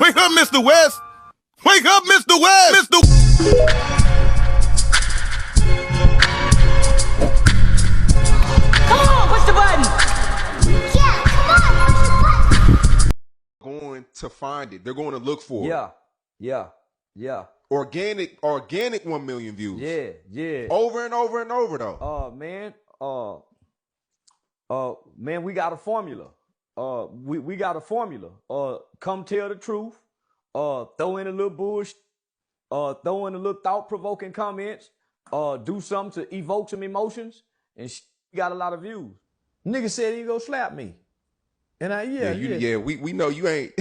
Wake up, Mr. West. Wake up, Mr. West. Mr. Come on, push the button. Yeah, come on, push the button. Going to find it. They're going to look for it. Yeah. Organic 1 million views. Yeah. Over and over and over though. Man, we got a formula. We got a formula. Come tell the truth. Throw in a little bullshit. Throw in a little thought-provoking comments. Do something to evoke some emotions, and got a lot of views. Nigga said he gonna slap me, and we know you ain't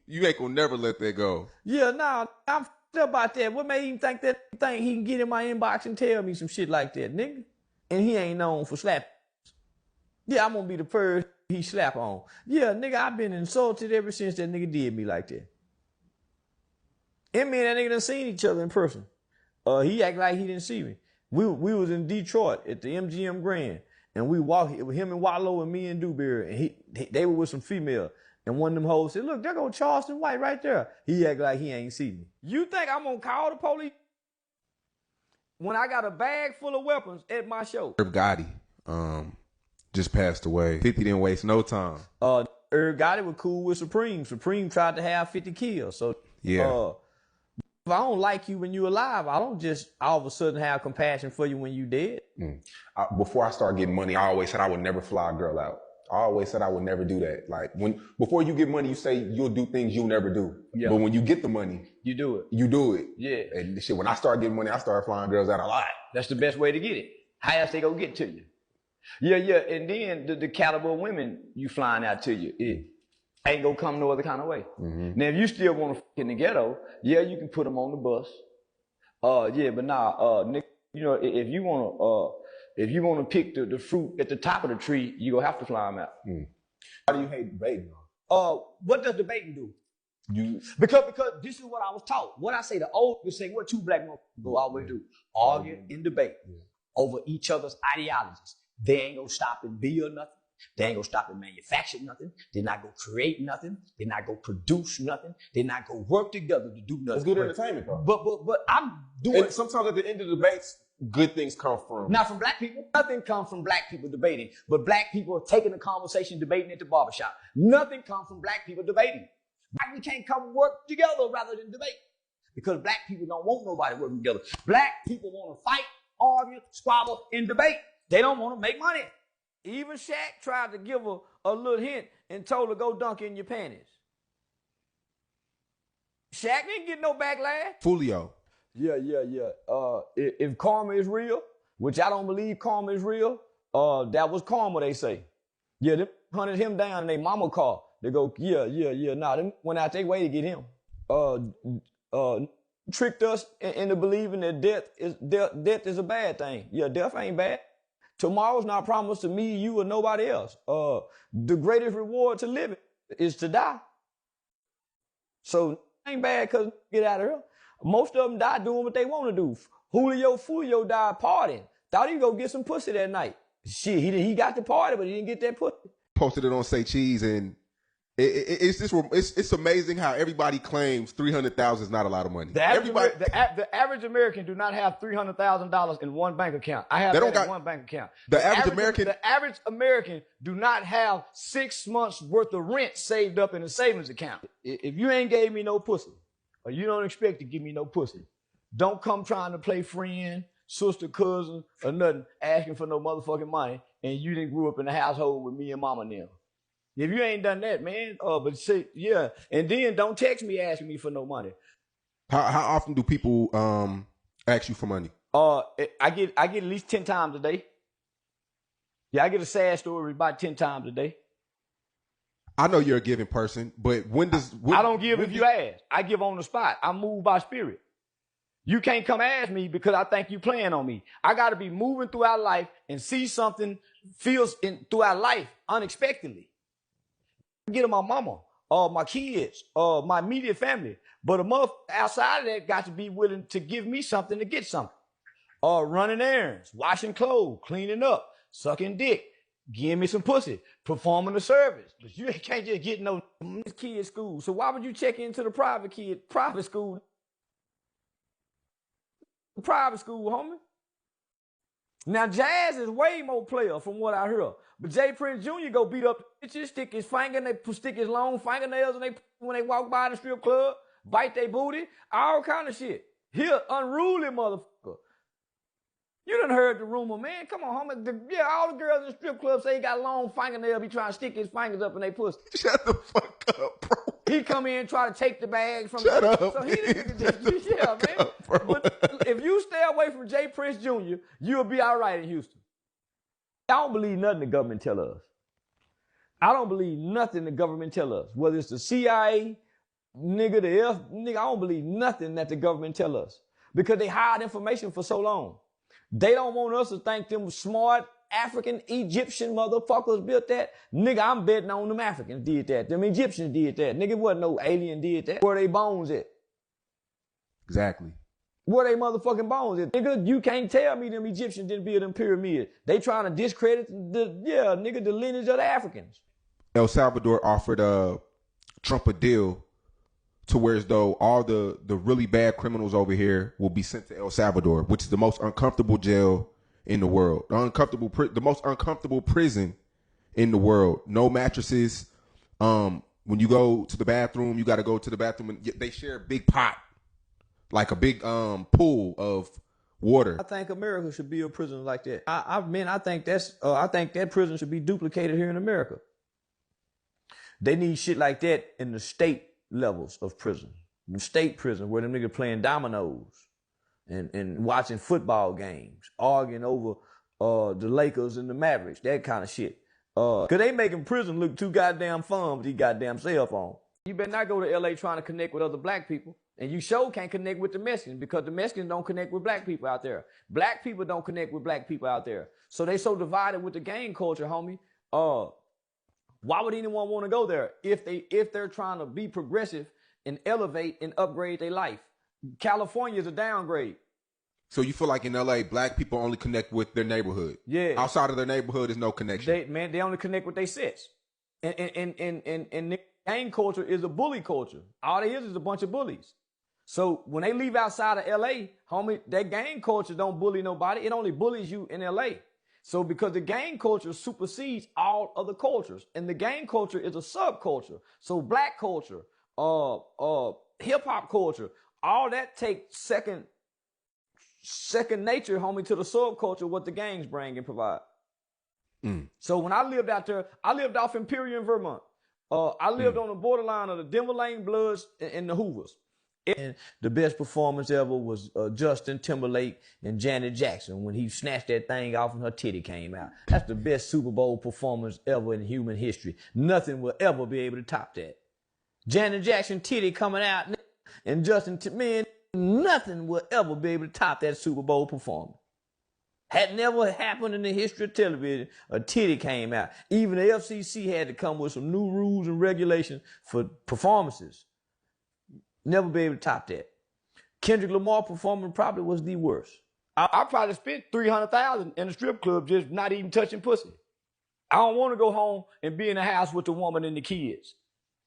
you ain't gonna never let that go. Yeah, nah, I'm f***ed up about that. What made him think he can get in my inbox and tell me some shit like that, nigga? And he ain't known for slap. Yeah, I'm gonna be the first he slap on. Yeah, nigga, I've been insulted ever since that nigga did me like that. And me and that nigga done seen each other in person. He act like he didn't see me. We was in Detroit at the MGM Grand, and we walked with him and Wallow and me and Dewberry, and they were with some female. And one of them hoes said, "Look, there go Charleston White right there." He act like he ain't see me. You think I'm gonna call the police when I got a bag full of weapons at my show? Herb Gotti just passed away. 50 didn't waste no time. Herb Gotti was cool with Supreme. Supreme tried to have 50 kills. So yeah. If I don't like you when you're alive, I don't just all of a sudden have compassion for you when you dead. Before I started getting money, I always said I would never fly a girl out. I always said I would never do that. Like before you get money, you say you'll do things you'll never do. Yeah. But when you get the money, you do it. You do it. Yeah. And shit, when I started getting money, I started flying girls out a lot. That's the best way to get it. How else they gonna get to you? Yeah. And then the caliber of women you flying out to you, it ain't gonna come no other kind of way. Mm-hmm. Now, if you still want to in the ghetto, yeah, you can put them on the bus. But nah, Nick, you know, if you wanna pick the fruit at the top of the tree, you gonna have to fly them out. How do you hate debating? What does debating do? Because this is what I was taught. What I say, the old people say, what two black men go always do? Argue and debate over each other's ideologies. They ain't gonna stop and build nothing. They ain't gonna stop and manufacture nothing. They're not gonna create nothing. They're not gonna produce nothing. They're not gonna work together to do nothing. It's good entertainment, though. But I'm doing. And sometimes at the end of the debates, good things come from. Not from black people. Nothing comes from black people debating. But black people are taking the conversation, debating at the barbershop. Nothing comes from black people debating. We can't come work together rather than debate. Because black people don't want nobody working together. Black people want to fight, argue, squabble, and debate. They don't want to make money. Even Shaq tried to give her a little hint and told her, go dunk in your panties. Shaq didn't get no backlash. Folio. Yeah. If karma is real, which I don't believe karma is real, that was karma, they say. Yeah, they hunted him down in their mama car. They go, yeah. Nah, they went out their way to get him. Tricked us into believing that death is a bad thing. Yeah, death ain't bad. Tomorrow's not promised to me, you, or nobody else. The greatest reward to living is to die. So it ain't bad because get out of here. Most of them die doing what they want to do. Julio died partying. Thought he'd go get some pussy that night. Shit, he got the party, but he didn't get that pussy. Posted it on Say Cheese, and it's amazing how everybody claims $300,000 is not a lot of money. The average American do not have $300,000 in one bank account. I have that in one bank account. The average American do not have 6 months worth of rent saved up in a savings account. If you ain't gave me no pussy, or you don't expect to give me no pussy, don't come trying to play friend, sister, cousin, or nothing, asking for no motherfucking money, and you didn't grew up in a household with me and mama now. If you ain't done that, man, but say, yeah, and then don't text me asking me for no money. How often do people ask you for money? I get at least 10 times a day. Yeah, I get a sad story about 10 times a day. I know you're a giving person, but I don't give if you ask. I give on the spot. I move by spirit. You can't come ask me because I think you playing on me. I got to be moving throughout life and see something throughout life unexpectedly. Get to my mama, my kids, my immediate family. But a motherfucker outside of that got to be willing to give me something to get something. Running errands, washing clothes, cleaning up, sucking dick. Give me some pussy. Performing the service. But you can't just get no kid school. So why would you check into the private school? Private school, homie. Now, Jazz is way more player from what I hear. But Jay Prince Jr. go beat up bitches, stick his long fingernails when they walk by the strip club, bite their booty, all kind of shit. He an unruly motherfucker. You done heard the rumor, man. Come on, homie. All the girls in the strip club say he got long fingernails, be trying to stick his fingers up in their pussy. Shut the fuck up, bro. He come in and try to take the bag from Shut up. So yeah, man. Up, bro. But if you stay away from Jay Prince Jr., you'll be all right in Houston. I don't believe nothing the government tell us. I don't believe nothing the government tell us. Whether it's the CIA, nigga, I don't believe nothing that the government tell us. Because they hide information for so long. They don't want us to think them smart African Egyptian motherfuckers built that. Nigga, I'm betting on them Africans did that. Them Egyptians did that. Nigga, wasn't no alien did that. Where they bones at? Exactly. Where they motherfucking bones at? Nigga, you can't tell me them Egyptians didn't build them pyramids. They trying to discredit the lineage of the Africans. El Salvador offered Trump a deal to where as though all the really bad criminals over here will be sent to El Salvador, which is the most uncomfortable jail in the world. The most uncomfortable prison in the world. No mattresses. When you go to the bathroom, you got to go to the bathroom and they share a big pot, like a big pool of water. I think America should be a prison like that. I think that prison should be duplicated here in America. They need shit like that in the state levels of prison. The state prison where them niggas playing dominoes and watching football games, arguing over the Lakers and the Mavericks, that kind of shit. Cause they making prison look too goddamn fun with these goddamn cell phones. You better not go to LA trying to connect with other black people. And you sure can't connect with the Mexicans because the Mexicans don't connect with black people out there. Black people don't connect with black people out there. So they so divided with the gang culture, homie. Why would anyone want to go there if they're trying to be progressive and elevate and upgrade their life? California is a downgrade. So you feel like in LA, black people only connect with their neighborhood. Yeah. Outside of their neighborhood is no connection. They only connect with their sets. And gang culture is a bully culture. All it is a bunch of bullies. So when they leave outside of LA, homie, that gang culture don't bully nobody. It only bullies you in LA. So because the gang culture supersedes all other cultures, and the gang culture is a subculture. So black culture, hip hop culture, all that takes second nature, homie, to the subculture, what the gangs bring and provide. So when I lived out there, I lived off Imperial, Vermont. I lived on the borderline of the Denver Lane Bloods and the Hoovers. And the best performance ever was Justin Timberlake and Janet Jackson when he snatched that thing off and her titty came out. That's the best Super Bowl performance ever in human history. Nothing will ever be able to top that. Janet Jackson titty coming out and Justin, man, nothing will ever be able to top that Super Bowl performance. Had never happened in the history of television. A titty came out. Even the FCC had to come with some new rules and regulations for performances. Never be able to top that. Kendrick Lamar performance probably was the worst. I probably spent $300,000 in the strip club just not even touching pussy. I don't want to go home and be in the house with the woman and the kids.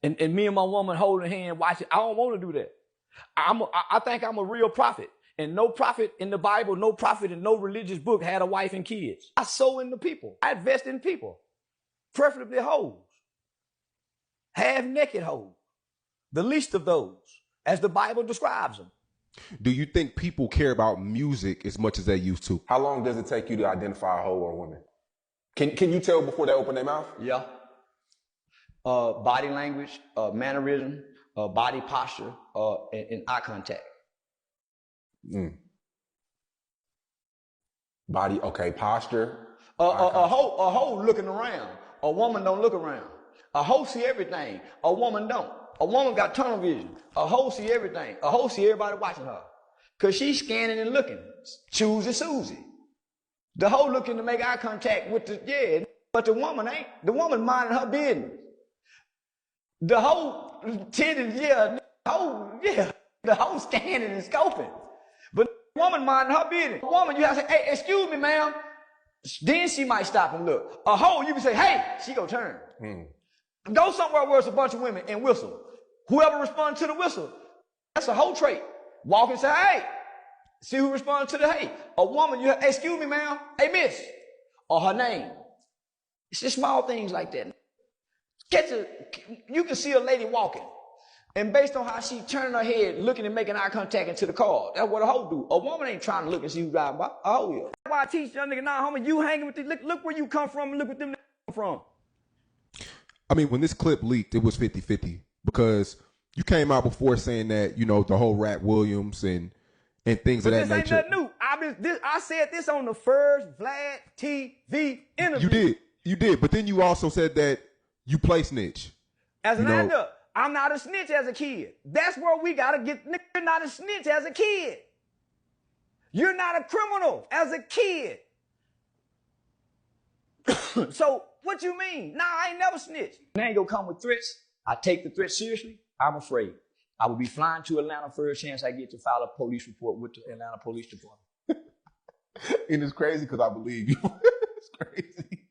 And me and my woman holding hand watching. I don't want to do that. I think I'm a real prophet. And no prophet in the Bible, no prophet in no religious book had a wife and kids. I sow into people. I invest in people. Preferably hoes. Half-naked hoes. The least of those, as the Bible describes them. Do you think people care about music as much as they used to? How long does it take you to identify a hoe or a woman? Can you tell before they open their mouth? Yeah. Body language, mannerism, body posture, and eye contact. Body, okay, posture. A hoe looking around. A woman don't look around. A hoe see everything. A woman don't. A woman got tunnel vision. A hoe see everything. A hoe see everybody watching her. Cause she's scanning and looking. Choosy Susie. The hoe looking to make eye contact with but the woman ain't. The woman minding her business. The hoe titties, the hoe scanning and scoping. But the woman minding her business. Woman, you have to say, hey, excuse me, ma'am. Then she might stop and look. A hoe, you can say, hey, she gonna turn. Go somewhere where it's a bunch of women and whistle. Whoever responds to the whistle, that's a hoe trait. Walk and say, hey. See who responds to the hey. A woman, you excuse me, ma'am. Hey, miss. Or her name. It's just small things like that. You can see a lady walking. And based on how she turning her head, looking and making eye contact into the car, that's what a hoe do. A woman ain't trying to look and see who's driving by. A hoe will. That's why I teach young nigga, nah, homie, you hanging with these, look where you come from and look where them come from. I mean, when this clip leaked, it was 50-50 because you came out before saying that, you know, the whole Rat Williams and things of that nature. This ain't nothing new. I said this on the first Vlad TV interview. You did. But then you also said that you play snitch. As an actor, I'm not a snitch as a kid. That's where we got to get, nigga, you're not a snitch as a kid. You're not a criminal as a kid. So what you mean? Nah, I ain't never snitched. I ain't gonna come with threats. I take the threat seriously. I'm afraid. I will be flying to Atlanta first chance I get to file a police report with the Atlanta Police Department. And it's crazy because I believe you. It's crazy.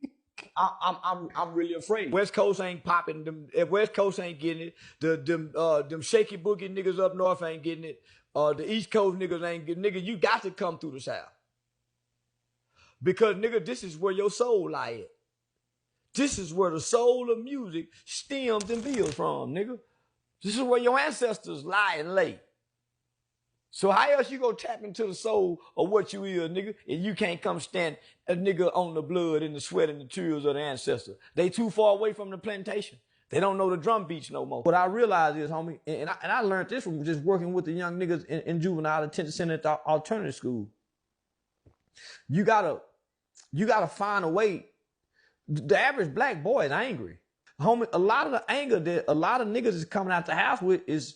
I'm really afraid. West Coast ain't popping. If West Coast ain't getting it, them shaky boogie niggas up north ain't getting it. The East Coast niggas ain't getting it. Nigga, you got to come through the South. Because, nigga, this is where your soul lie at. This is where the soul of music stems and builds from, nigga. This is where your ancestors lie and lay. So how else you gonna tap into the soul of what you is, nigga, and you can't come stand a nigga on the blood and the sweat and the tears of the ancestor? They too far away from the plantation. They don't know the drum beats no more. What I realize is, homie, and I learned this from just working with the young niggas in juvenile detention center at the alternative school. You gotta find a way. The average black boy is angry. Homie, a lot of the anger that a lot of niggas is coming out the house with is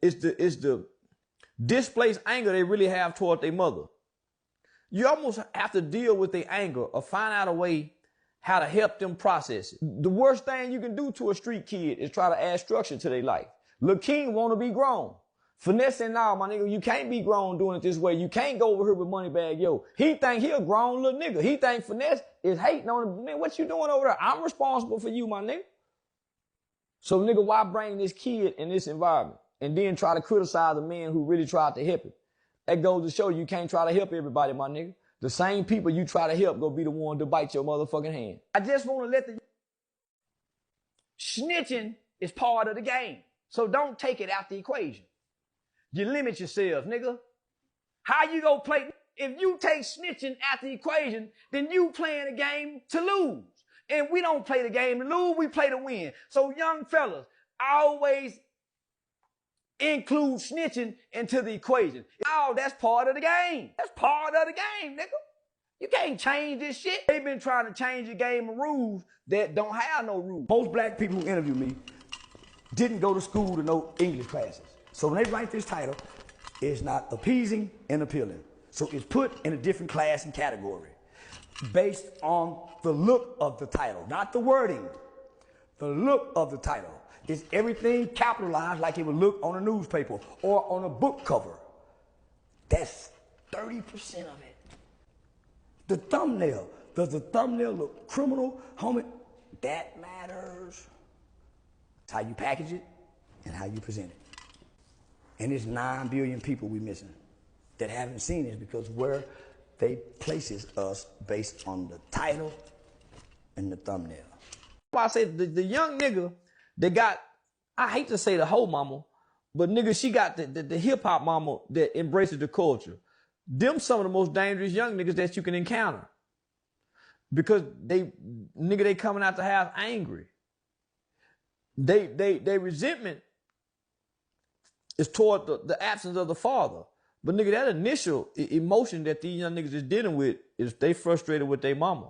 the displaced anger they really have toward their mother. You almost have to deal with their anger or find out a way how to help them process it. The worst thing you can do to a street kid is try to add structure to their life. Lil' King want to be grown. Finessing now, my nigga, you can't be grown doing it this way. You can't go over here with Moneybag Yo. He think he a grown little nigga. He think Finesse is hating on him. Man, what you doing over there? I'm responsible for you, my nigga. So, nigga, why bring this kid in this environment and then try to criticize a man who really tried to help him? That goes to show you can't try to help everybody, my nigga. The same people you try to help go be the one to bite your motherfucking hand. I just want to let the snitching is part of the game. So don't take it out the equation. You limit yourself, nigga. How you gonna play? If you take snitching out the equation, then you playing a game to lose. And we don't play the game to lose, we play to win. So young fellas, always include snitching into the equation. Oh, that's part of the game. That's part of the game, nigga. You can't change this shit. They've been trying to change the game of rules that don't have no rules. Most black people who interview me didn't go to school to know English classes. So when they write this title, it's not appeasing and appealing. So it's put in a different class and category based on the look of the title, not the wording. The look of the title is everything capitalized like it would look on a newspaper or on a book cover. That's 30% of it. The thumbnail. Does the thumbnail look criminal? Homie, that matters. It's how you package it and how you present it. And it's 9 billion people we missing that haven't seen this because where they places us based on the title and the thumbnail. I say the young nigga that got, I hate to say the whole mama, but nigga, she got the hip hop mama that embraces the culture. Them some of the most dangerous young niggas that you can encounter. Because they coming out the house angry. They resentment is toward the absence of the father. But nigga, that initial emotion that these young niggas is dealing with is they frustrated with their mama.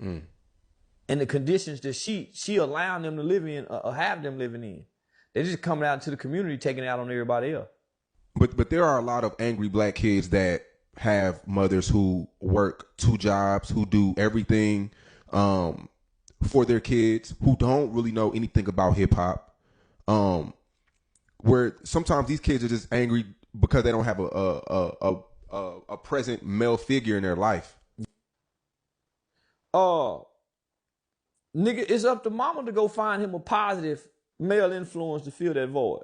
Mm. And the conditions that she allowing them to live in or have them living in. They just coming out into the community taking it out on everybody else. But there are a lot of angry black kids that have mothers who work 2 jobs, who do everything for their kids, who don't really know anything about hip hop. Where sometimes these kids are just angry because they don't have a present male figure in their life. Nigga, it's up to mama to go find him a positive male influence to fill that void.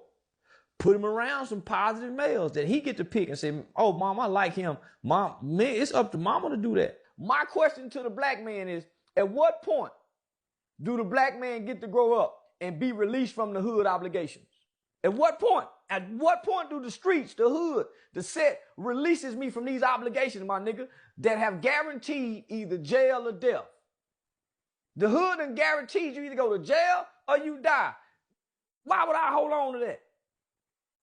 Put him around some positive males that he get to pick and say, oh, mom, I like him. Mom, man, it's up to mama to do that. My question to the black man is, at what point do the black man get to grow up and be released from the hood obligations? At what point? At what point do the streets, the hood, the set releases me from these obligations, my nigga, that have guaranteed either jail or death? The hood done guaranteed you either go to jail or you die. Why would I hold on to that?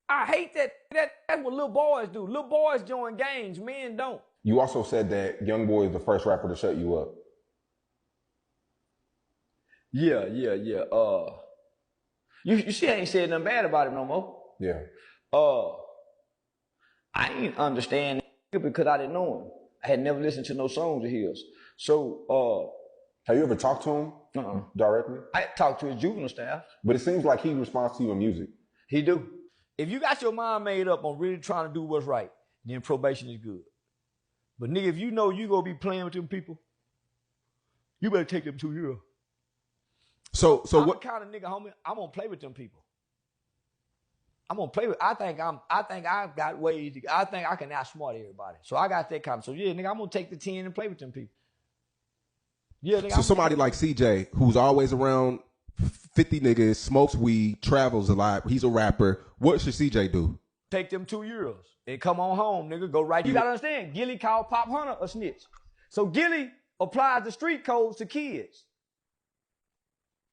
I hate that. That's what little boys do. Little boys join gangs. Men don't. You also said that Young Boy is the first rapper to shut you up. Yeah. You see, I ain't said nothing bad about him no more. Yeah. I ain't understand because I didn't know him. I had never listened to no songs of his. So, have you ever talked to him directly? I talked to his juvenile staff. But it seems like he responds to you in music. He do. If you got your mind made up on really trying to do what's right, then probation is good. But nigga, if you know you gonna be playing with them people, you better take them 2 years. So I'm what the kind of nigga, homie, I'm gonna play with them people. I'm gonna play with. I think I've got ways. I think I can outsmart everybody. So I got that kind of. So yeah, nigga, I'm gonna take the 10 and play with them people. Yeah, nigga. So somebody like CJ, who's always around 50 niggas, snokes weed, travels a lot. He's a rapper. What should CJ do? Take them 2 years and come on home, nigga. Go right. You gotta understand. Gilly called Pop Hunter a snitch. So Gilly applies the street codes to kids.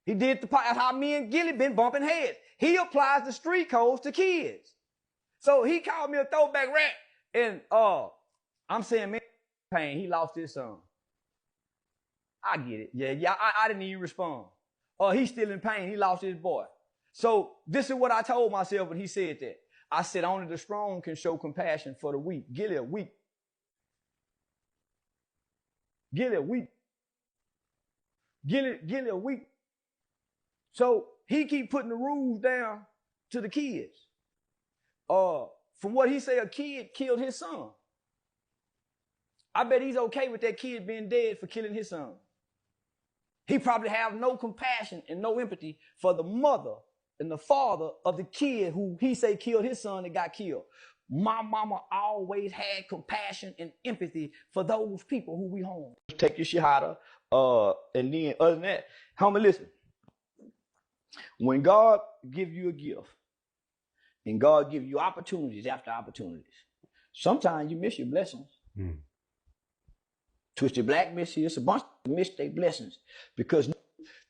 He did that's how me and Gilly been bumping heads. He applies the street codes to kids. So he called me a throwback rat. And I'm saying, man, pain, he lost his son. I get it. Yeah, I didn't even respond. He's still in pain. He lost his boy. So this is what I told myself when he said that. I said, only the strong can show compassion for the weak. Gilly a weak. Gilly a weak. Gilly a weak. So he keep putting the rules down to the kids. From what he say, a kid killed his son. I bet he's okay with that kid being dead for killing his son. He probably have no compassion and no empathy for the mother and the father of the kid who he say killed his son and got killed. My mama always had compassion and empathy for those people who we home. Take your shahada, and then other than that, homie, listen. When God give you a gift and God give you opportunities after opportunities, sometimes you miss your blessings. Twisted Black miss here. It's a bunch of miss their blessings because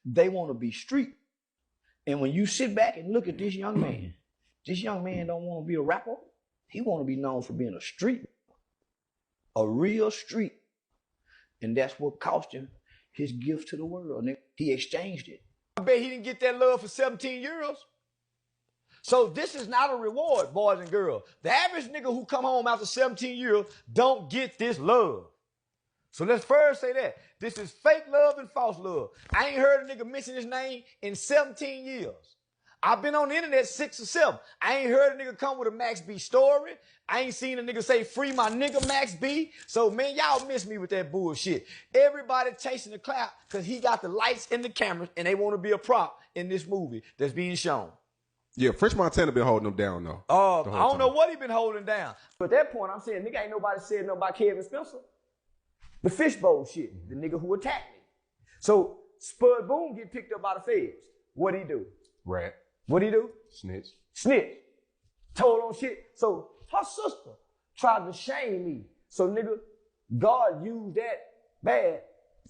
they want to be street. And when you sit back and look at this young man don't want to be a rapper. He want to be known for being a street, a real street. And that's what cost him his gift to the world. He exchanged it. I bet he didn't get that love for 17 euros. So this is not a reward, boys and girls. The average nigga who come home after 17 years don't get this love. So let's first say that. This is fake love and false love. I ain't heard a nigga mention his name in 17 years. I've been on the internet 6 or 7. I ain't heard a nigga come with a Max B story. I ain't seen a nigga say free my nigga Max B. So man, y'all miss me with that bullshit. Everybody chasing the clout because he got the lights and the cameras and they want to be a prop in this movie that's being shown. Yeah, French Montana been holding them down though. I don't know what he been holding down. But at that point, I'm saying, nigga, ain't nobody said nothing about Kevin Spencer. The fishbowl shit, the nigga who attacked me. So Spud Boone get picked up by the feds. What'd he do? Rat. What'd he do? Snitch. Told on shit. So her sister tried to shame me. So nigga, God used that bad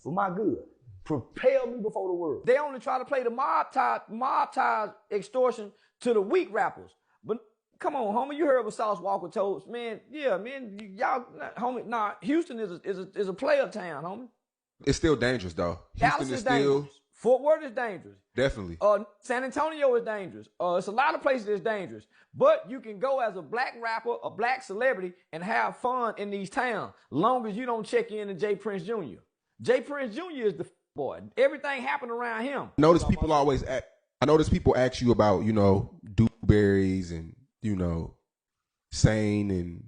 for my good. Propel me before the world. They only try to play the mob ties extortion to the weak rappers. But come on, homie, you heard what Sauce Walker told us. Man, yeah, man, y'all, homie, nah, Houston is a player town, homie. It's still dangerous though. Houston is dangerous. Fort Worth is dangerous. Definitely. San Antonio is dangerous. It's a lot of places that's dangerous. But you can go as a black rapper, a black celebrity, and have fun in these towns, long as you don't check in to Jay Prince Jr. Jay Prince Jr. is the boy. Everything happened around him. I notice people ask you about, Dewberries and, Sane and,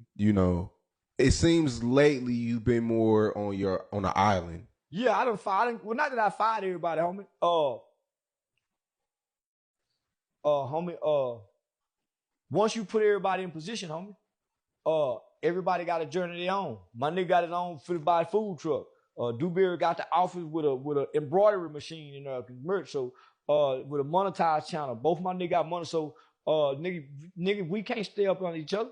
it seems lately you've been more on the island. Yeah, I done fired. Well, not that I fired everybody, homie. Once you put everybody in position, homie, everybody got a journey their own. My nigga got his own buy food truck. Dewberry got the office with a embroidery machine and merch. So with a monetized channel, both my nigga got money. So nigga, we can't stay up on each other.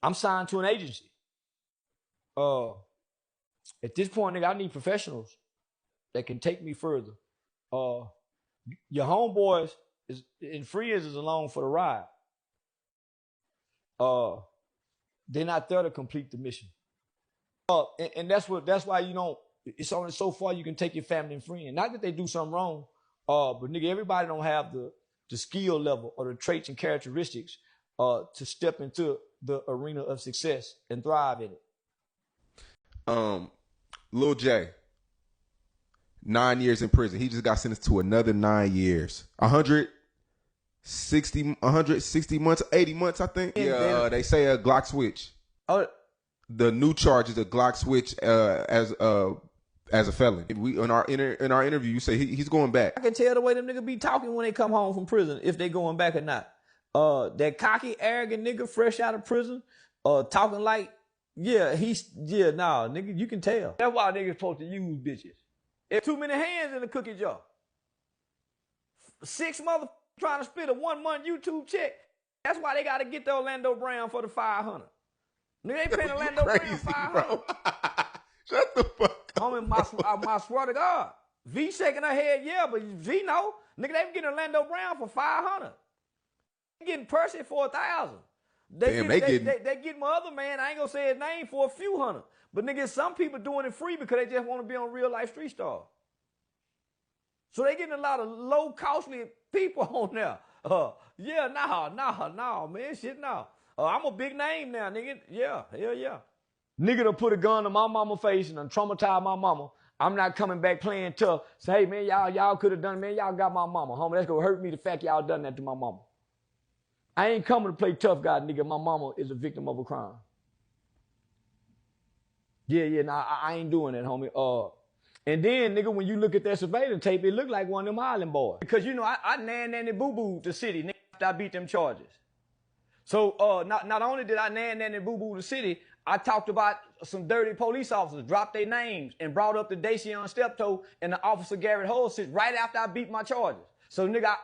I'm signed to an agency. At this point, nigga, I need professionals that can take me further. Your homeboys and friends is along for the ride. They're not there to complete the mission. And that's why you don't. It's only so far you can take your family and friends. Not that they do something wrong, but nigga, everybody don't have the skill level or the traits and characteristics to step into the arena of success and thrive in it. Lil J, 9 years in prison. He just got sentenced to another 9 years. 160 months, 80 months, I think. Yeah, they say a Glock switch. Oh, The new charge is a Glock switch as a felon. We in our interview, you say he's going back. I can tell the way them niggas be talking when they come home from prison, if they going back or not. That cocky, arrogant nigga fresh out of prison, talking like, nigga, you can tell. That's why niggas supposed to use bitches. If too many hands in the cookie jar. 6 motherfuckers trying to split a 1 month YouTube check. That's why they got to get the Orlando Brown for the 500. Nigga, they paying Orlando Brown 500. Shut the fuck up. Homie, I swear to God. V shaking her head, yeah, but V know. Nigga, they getting Orlando Brown for 500. They getting Percy for 1,000. They get my other man, I ain't gonna say his name, for a few hundred. But nigga, some people doing it free because they just want to be on real life street star. So they getting a lot of low costly people on there. Man, shit, no. I'm a big name now, nigga. Yeah, hell yeah. Nigga done put a gun to my mama's face and done traumatized my mama. I'm not coming back playing tough. Say, hey man, y'all could have done it, man. Y'all got my mama, homie. That's gonna hurt me the fact y'all done that to my mama. I ain't coming to play tough guy, nigga. My mama is a victim of a crime. I ain't doing that, homie. And then, nigga, when you look at that surveillance tape, it look like one of them island boys. Because, you know, I nanny boo-boo the city, nigga, after I beat them charges. So, not only did I nanny boo-boo the city, I talked about some dirty police officers, dropped their names, and brought up the Dacian Steptoe and the officer Garrett Holsett right after I beat my charges. So, nigga,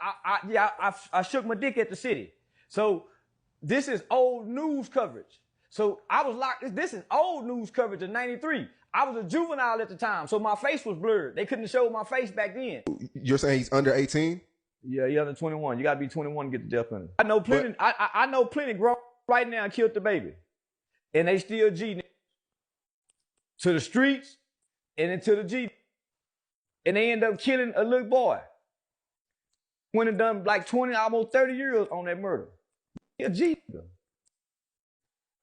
I shook my dick at the city. So this is old news coverage. So I was locked. This is old news coverage of 93. I was a juvenile at the time, so my face was blurred. They couldn't show my face back then. You're saying he's under 18? Yeah, he's under 21. You gotta be 21 to get the death penalty. I know plenty. I know plenty grown right now killed the baby, and they still G to the streets and into the G, and they end up killing a little boy. Went and done like 20, almost 30 years on that murder. Yeah, G.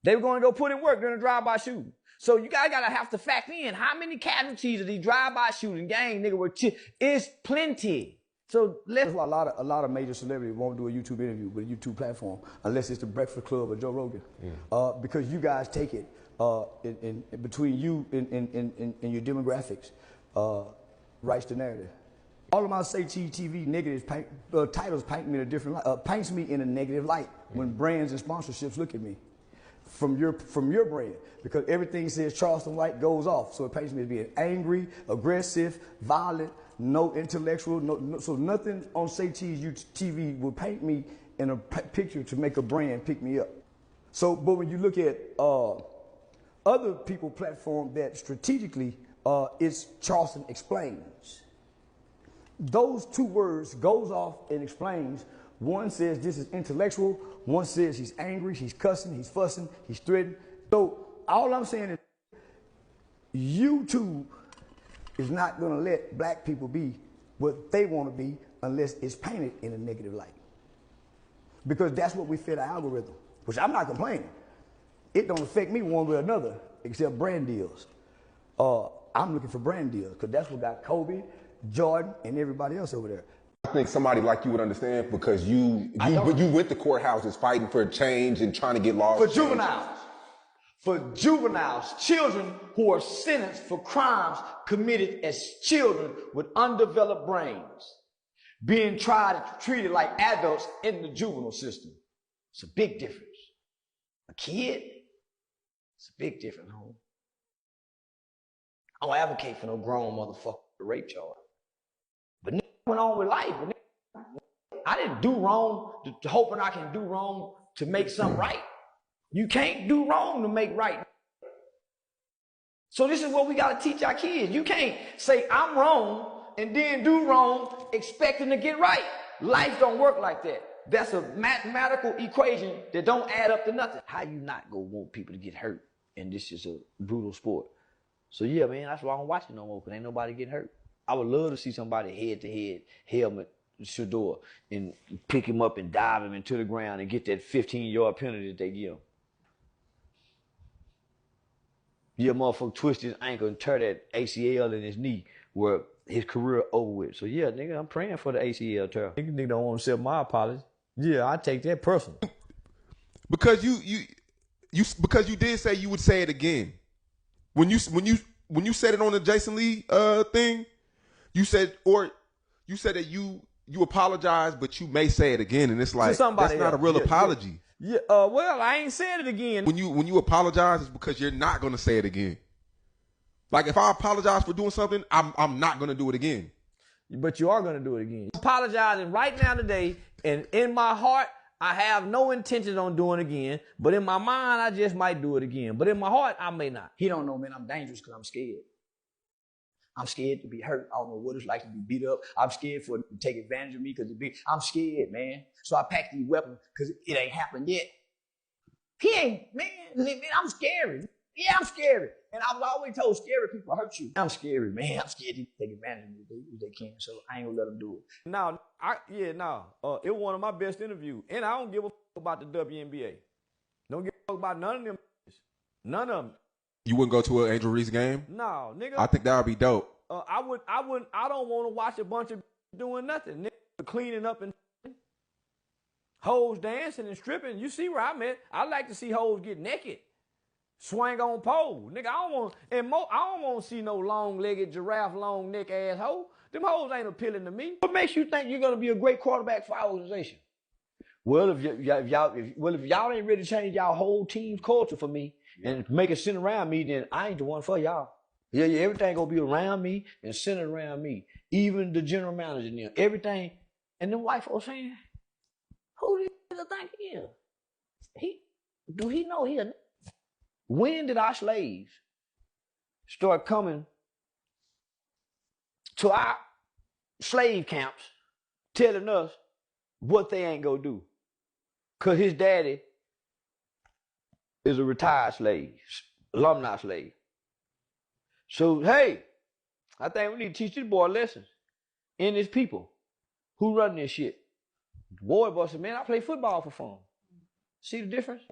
They were going to go put in work during a drive-by shooting. So you guys gotta have to factor in how many casualties of these drive-by shooting gang nigga were. It's plenty. So that's why a lot of major celebrities won't do a YouTube interview with a YouTube platform unless it's the Breakfast Club or Joe Rogan, because you guys take it in between you and your demographics, writes the narrative. All of my Say Cheese TV negatives titles paint me in a different light, paints me in a negative light when brands and sponsorships look at me from your brand, because everything says Charleston White goes off, so it paints me as being angry, aggressive, violent, no intellectual, so nothing on Say Cheese TV will paint me in a picture to make a brand pick me up. So, but when you look at other people platform that strategically it's Charleston Explains. Those two words goes off and explains. One says this is intellectual. One says he's angry, he's cussing, he's fussing, he's threatening. So all I'm saying is YouTube is not going to let black people be what they want to be unless it's painted in a negative light. Because that's what we fit our algorithm, which I'm not complaining. It don't affect me one way or another except brand deals. I'm looking for brand deals because that's what got Kobe, Jordan, and everybody else over there. I think somebody like you would understand because you went to courthouses fighting for change and trying to get laws. For juveniles. for juveniles, children who are sentenced for crimes committed as children with undeveloped brains, being tried and treated like adults in the juvenile system. It's a big difference. A kid, it's a big difference, homie. I don't advocate for no grown motherfucker to rape charge. But nigga went on with life. I didn't do wrong hoping I can do wrong to make something right. You can't do wrong to make right. So this is what we got to teach our kids. You can't say I'm wrong and then do wrong expecting to get right. Life don't work like that. That's a mathematical equation that don't add up to nothing. How you not gonna want people to get hurt? And this is a brutal sport. So yeah, man, that's why I don't watch it no more, because ain't nobody getting hurt. I would love to see somebody head-to-head, helmet, Shador, and pick him up and dive him into the ground and get that 15-yard penalty that they give him. Yeah, motherfucker twist his ankle and tear that ACL in his knee where his career over with. So yeah, nigga, I'm praying for the ACL tear. Nigga don't want to accept my apology. Yeah, I take that personal. Because because you did say you would say it again. When you said it on the Jason Lee thing, you said that you apologize, but you may say it again, and it's like that's not a real apology. Yeah, well, I ain't said it again. When you apologize, it's because you're not gonna say it again. Like if I apologize for doing something, I'm not gonna do it again. But you are gonna do it again. Apologizing right now today, and in my heart, I have no intention on doing it again. But in my mind, I just might do it again. But in my heart, I may not. He don't know, man, I'm dangerous because I'm scared. I'm scared to be hurt. I don't know what it's like to be beat up. I'm scared for it to take advantage of me because I'm scared, man. So I pack these weapons because it ain't happened yet. He ain't, man, I'm scary. Yeah, I'm scary. And I was always told scary people hurt you. I'm scary, man. I'm scared to take advantage of me if they can. So I ain't gonna let them do it. No, it was one of my best interviews. And I don't give a fuck about the WNBA. Don't give a fuck about none of them. None of them. You wouldn't go to an Angel Reese game? No, nigga. I think that would be dope. I don't want to watch a bunch of doing nothing. Nigga cleaning up and hoes dancing and stripping. You see where I'm at. I like to see hoes get naked. Swing on pole. Nigga, I don't want to see no long-legged giraffe, long-neck ass hoe. Them hoes ain't appealing to me. What makes you think you're gonna be a great quarterback for our organization? Well, if y'all ain't ready to change y'all whole team's culture for me and make it center around me, then I ain't the one for y'all. Yeah, everything gonna be around me and centered around me. Even the general manager and them, everything. And them white folks saying, who do you think he is? Do he know he a? When did our slaves start coming to our slave camps telling us what they ain't gonna do? Because his daddy is a retired slave, alumni slave. So, hey, I think we need to teach this boy lessons and his people who run this shit. The boy said, man, I play football for fun. See the difference?